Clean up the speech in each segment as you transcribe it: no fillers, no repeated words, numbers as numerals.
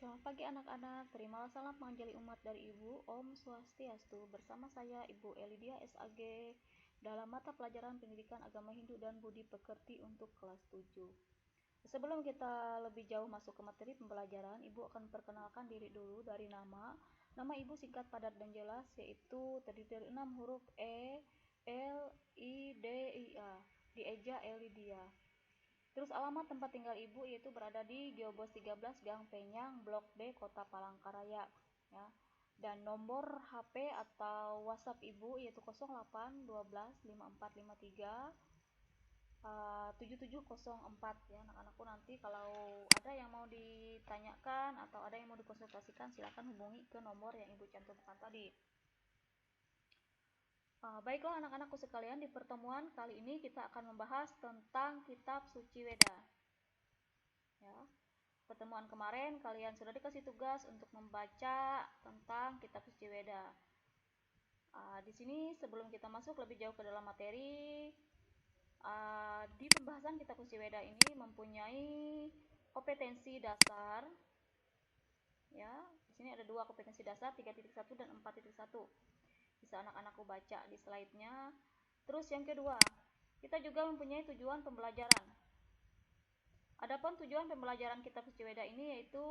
Selamat pagi anak-anak, terimalah salam penganjali umat dari Ibu, Om Swastiastu. Bersama saya Ibu Elidia SAG dalam mata pelajaran pendidikan agama Hindu dan Budi Pekerti untuk kelas 7. Sebelum kita lebih jauh masuk ke materi pembelajaran, Ibu akan perkenalkan diri dulu dari nama. Nama Ibu singkat, padat, dan jelas, yaitu terdiri dari 6 huruf E, L, I, D, I, A. Dieja Elidia. Terus alamat tempat tinggal Ibu yaitu berada di Geobos 13 Gang Penyang, Blok D, Kota Palangkaraya, ya. Dan nomor HP atau WhatsApp Ibu yaitu 08 12 5453 7704, ya anak-anakku. Nanti kalau ada yang mau ditanyakan atau ada yang mau dikonsultasikan, silakan hubungi ke nomor yang Ibu cantumkan tadi. Baiklah anak-anakku sekalian, di pertemuan kali ini kita akan membahas tentang kitab suci Weda. Ya. Pertemuan kemarin kalian sudah dikasih tugas untuk membaca tentang kitab suci Weda. Di sini sebelum kita masuk lebih jauh ke dalam materi, di pembahasan kitab suci Weda ini mempunyai kompetensi dasar. Ya, di sini ada 2 kompetensi dasar, 3.1 dan 4.1. Bisa anak-anakku baca di slide-nya. Terus yang kedua, kita juga mempunyai tujuan pembelajaran. Adapun tujuan pembelajaran kitab suci Weda ini yaitu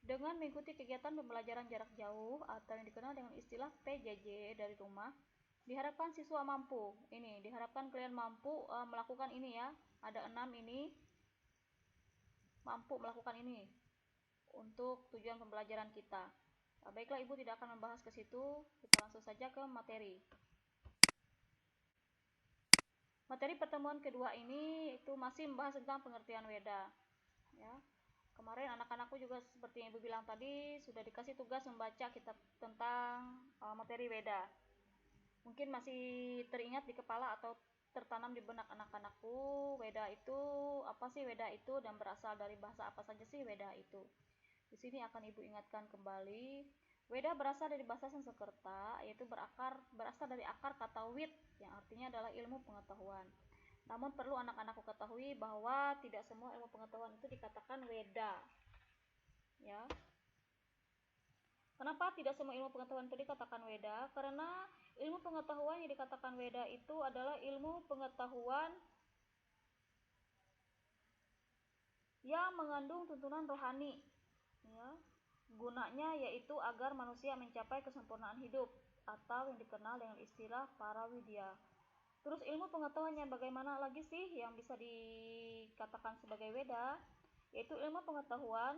dengan mengikuti kegiatan pembelajaran jarak jauh atau yang dikenal dengan istilah PJJ dari rumah, diharapkan siswa mampu. Diharapkan kalian mampu melakukan ini ya. Ada 6 ini. Mampu melakukan ini untuk tujuan pembelajaran kita. Baiklah, Ibu tidak akan membahas ke situ. Kita langsung saja ke materi. Materi pertemuan kedua ini itu masih membahas tentang pengertian Weda. Ya. Kemarin anak-anakku juga seperti yang Ibu bilang tadi sudah dikasih tugas membaca kitab tentang materi Weda. Mungkin masih teringat di kepala atau tertanam di benak anak-anakku, Weda itu apa sih Weda itu dan berasal dari bahasa apa saja sih Weda itu. Di sini akan Ibu ingatkan kembali, Weda berasal dari bahasa Sanskerta, yaitu berasal dari akar kata wid yang artinya adalah ilmu pengetahuan. Namun perlu anak-anakku ketahui bahwa tidak semua ilmu pengetahuan itu dikatakan Weda. Ya. Kenapa tidak semua ilmu pengetahuan itu dikatakan Weda? Karena ilmu pengetahuan yang dikatakan Weda itu adalah ilmu pengetahuan yang mengandung tuntunan rohani. Ya. Gunanya yaitu agar manusia mencapai kesempurnaan hidup atau yang dikenal dengan istilah parawidya. Terus ilmu pengetahuan yang bagaimana lagi sih yang bisa dikatakan sebagai Weda? Yaitu ilmu pengetahuan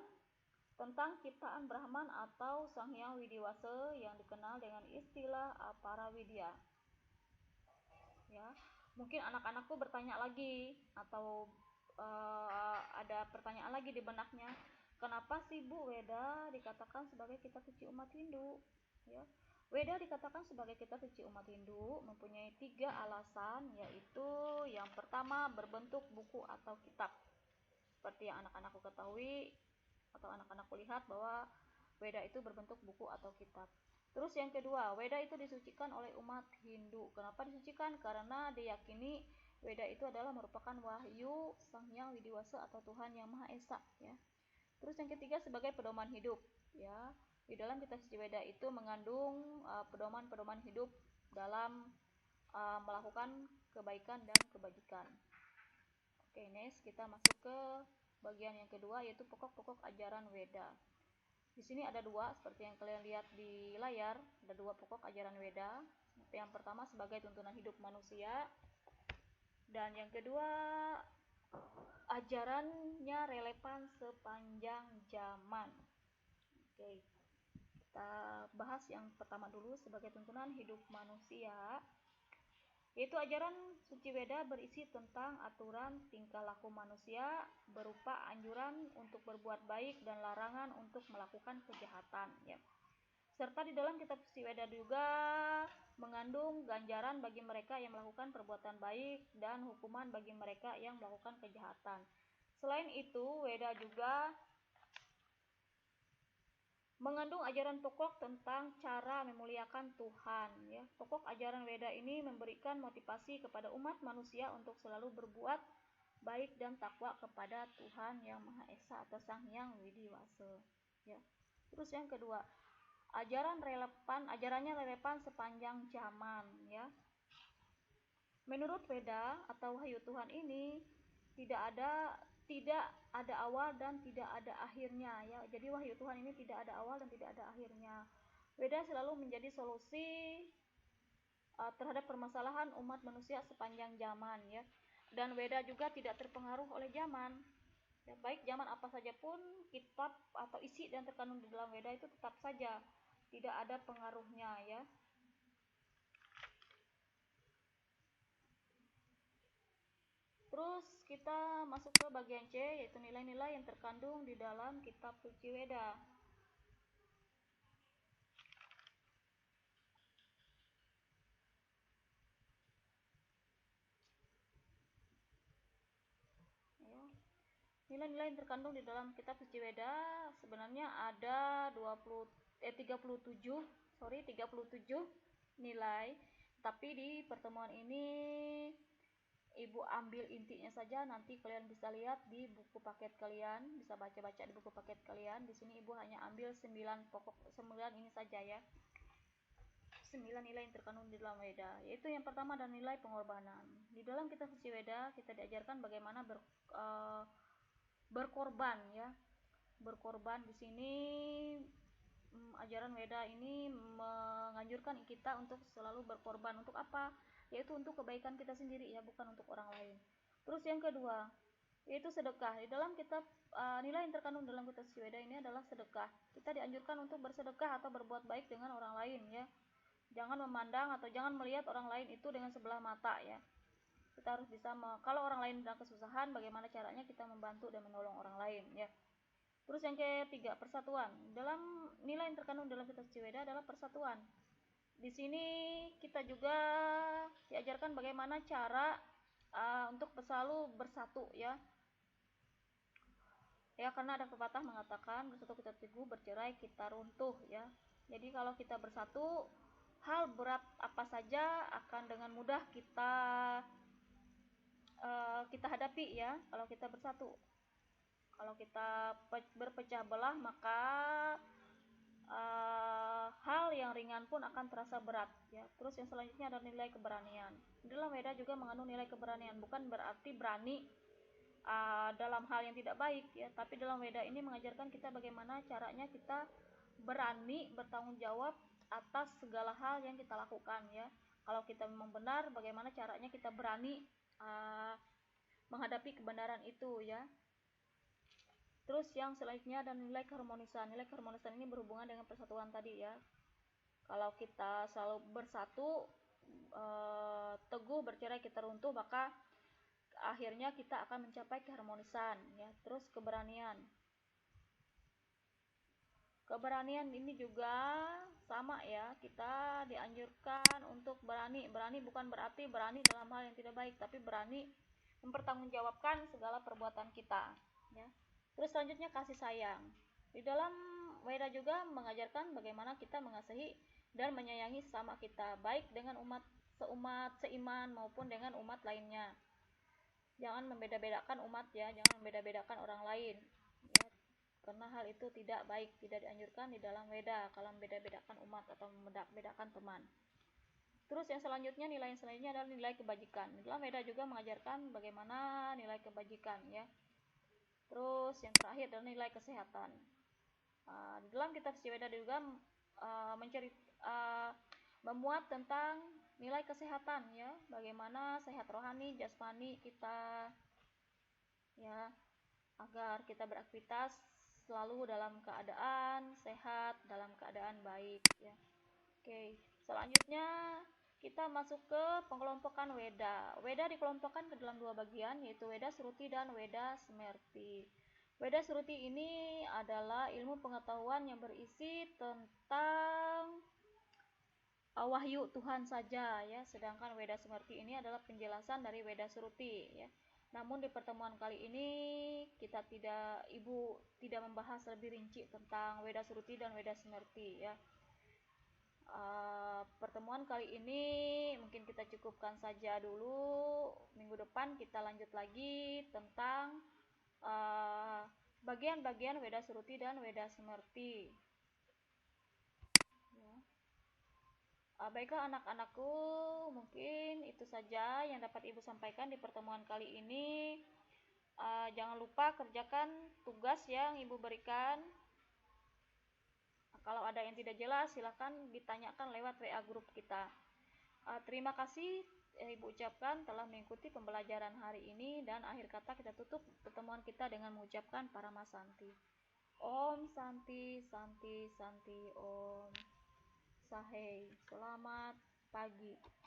tentang ciptaan Brahman atau Sang Hyang Widiwasa yang dikenal dengan istilah parawidya. Ya, mungkin anak-anakku bertanya lagi atau ada pertanyaan lagi di benaknya. Kenapa sih Bu Weda dikatakan sebagai kitab suci umat Hindu? Ya. Weda dikatakan sebagai kitab suci umat Hindu mempunyai 3 alasan, yaitu yang pertama berbentuk buku atau kitab. Seperti yang anak-anakku ketahui atau anak-anakku lihat bahwa Weda itu berbentuk buku atau kitab. Terus yang kedua, Weda itu disucikan oleh umat Hindu. Kenapa disucikan? Karena diyakini Weda itu adalah merupakan wahyu Sang Hyang Widiwasa atau Tuhan Yang Maha Esa, ya. Terus yang ketiga sebagai pedoman hidup, ya. Di dalam kitab suci Weda itu mengandung pedoman-pedoman hidup dalam melakukan kebaikan dan kebajikan. Oke, next kita masuk ke bagian yang kedua yaitu pokok-pokok ajaran Weda. Di sini ada 2 seperti yang kalian lihat di layar, ada 2 pokok ajaran Weda. Yang pertama sebagai tuntunan hidup manusia dan yang kedua ajarannya relevan sepanjang zaman. Oke, kita bahas yang pertama dulu sebagai tuntunan hidup manusia, yaitu ajaran suci Weda berisi tentang aturan tingkah laku manusia berupa anjuran untuk berbuat baik dan larangan untuk melakukan kejahatan, ya. Serta di dalam kitab suci Weda juga mengandung ganjaran bagi mereka yang melakukan perbuatan baik dan hukuman bagi mereka yang melakukan kejahatan. Selain itu, Weda juga mengandung ajaran pokok tentang cara memuliakan Tuhan, ya. Pokok ajaran Weda ini memberikan motivasi kepada umat manusia untuk selalu berbuat baik dan takwa kepada Tuhan Yang Maha Esa atau Sang Hyang Widiwasa. ya. Terus yang kedua, ajarannya relevan sepanjang zaman, ya. Menurut Veda atau Wahyu Tuhan ini tidak ada awal dan tidak ada akhirnya, ya. Jadi Wahyu Tuhan ini tidak ada awal dan tidak ada akhirnya. Veda selalu menjadi solusi terhadap permasalahan umat manusia sepanjang zaman, ya. Dan Veda juga tidak terpengaruh oleh zaman. Ya, baik zaman apa saja pun, kitab atau isi dan terkandung di dalam Veda itu tetap saja tidak ada pengaruhnya, ya. Terus kita masuk ke bagian C, yaitu nilai-nilai yang terkandung di dalam kitab suci Veda. Ya. Nilai-nilai yang terkandung di dalam kitab suci Veda sebenarnya ada 37 nilai, tapi di pertemuan ini Ibu ambil intinya saja, nanti kalian bisa lihat di buku paket kalian, bisa baca-baca di buku paket kalian. Di sini Ibu hanya ambil 9 ini saja, ya. 9 nilai yang terkandung di dalam Veda, yaitu yang pertama adalah nilai pengorbanan. Di dalam kitab suci Veda kita diajarkan bagaimana berkorban, ya. Berkorban di sini ajaran Veda ini menganjurkan kita untuk selalu berkorban. Untuk apa? Yaitu untuk kebaikan kita sendiri, ya, bukan untuk orang lain. Terus yang kedua, yaitu sedekah. Di dalam kitab nilai yang terkandung dalam kitab suci Veda ini adalah sedekah. Kita dianjurkan untuk bersedekah atau berbuat baik dengan orang lain, ya. Jangan memandang atau jangan melihat orang lain itu dengan sebelah mata, ya. Kita harus bisa kalau orang lain sedang kesusahan, bagaimana caranya kita membantu dan menolong orang lain, ya. Terus yang ketiga, persatuan. Dalam nilai yang terkandung dalam kitab suci Veda adalah persatuan. Di sini kita juga diajarkan bagaimana cara untuk selalu bersatu, ya. Ya, karena ada pepatah mengatakan bersatu kita teguh, bercerai kita runtuh, ya. Jadi kalau kita bersatu, hal berat apa saja akan dengan mudah kita hadapi, ya, kalau kita bersatu. Kalau kita berpecah belah, maka hal yang ringan pun akan terasa berat, ya. Terus yang selanjutnya adalah nilai keberanian. Dalam Veda juga mengandung nilai keberanian, bukan berarti berani dalam hal yang tidak baik, ya, tapi dalam Veda ini mengajarkan kita bagaimana caranya kita berani bertanggung jawab atas segala hal yang kita lakukan, ya. Kalau kita memang benar, bagaimana caranya kita berani menghadapi kebenaran itu, ya. Terus yang selanjutnya ada nilai keharmonisan. Nilai keharmonisan ini berhubungan dengan persatuan tadi, ya. Kalau kita selalu bersatu, teguh, bercerai kita runtuh, maka akhirnya kita akan mencapai keharmonisan, ya. Terus keberanian. Keberanian ini juga sama, ya. Kita dianjurkan untuk berani. Berani bukan berarti berani dalam hal yang tidak baik, tapi berani mempertanggungjawabkan segala perbuatan kita, ya. Terus selanjutnya kasih sayang. Di dalam Veda juga mengajarkan bagaimana kita mengasihi dan menyayangi sesama kita, baik dengan seiman maupun dengan umat lainnya. Jangan membeda-bedakan umat, ya, jangan membeda-bedakan orang lain, ya. Karena hal itu tidak baik, tidak dianjurkan di dalam Veda kalau membeda-bedakan umat atau membeda-bedakan teman. Terus yang selanjutnya adalah nilai kebajikan. Di dalam Veda juga mengajarkan bagaimana nilai kebajikan, ya. Terus yang terakhir adalah nilai kesehatan. Di dalam kitab suci Veda juga memuat tentang nilai kesehatan, ya, bagaimana sehat rohani, jasmani kita, ya, agar kita beraktivitas selalu dalam keadaan sehat, dalam keadaan baik, ya. Oke, selanjutnya kita masuk ke pengelompokan Veda. Veda dikelompokkan ke dalam 2 bagian, yaitu Veda Sruti dan Veda Smrti. Veda Sruti ini adalah ilmu pengetahuan yang berisi tentang wahyu Tuhan saja, ya. Sedangkan Veda Smrti ini adalah penjelasan dari Veda Sruti, ya. Namun di pertemuan kali ini Ibu tidak membahas lebih rinci tentang Veda Sruti dan Veda Smrti, ya. Pertemuan kali ini mungkin kita cukupkan saja dulu. Minggu depan kita lanjut lagi tentang bagian-bagian Weda Suruti dan Weda Semerti. Ya. Baiklah anak-anakku, mungkin itu saja yang dapat Ibu sampaikan di pertemuan kali ini. Jangan lupa kerjakan tugas yang Ibu berikan. Kalau ada yang tidak jelas, silakan ditanyakan lewat WA grup kita. Terima kasih Ibu ucapkan telah mengikuti pembelajaran hari ini, dan akhir kata kita tutup pertemuan kita dengan mengucapkan Paramasanti. Om Santi Santi Santi Om Sahei. Selamat pagi.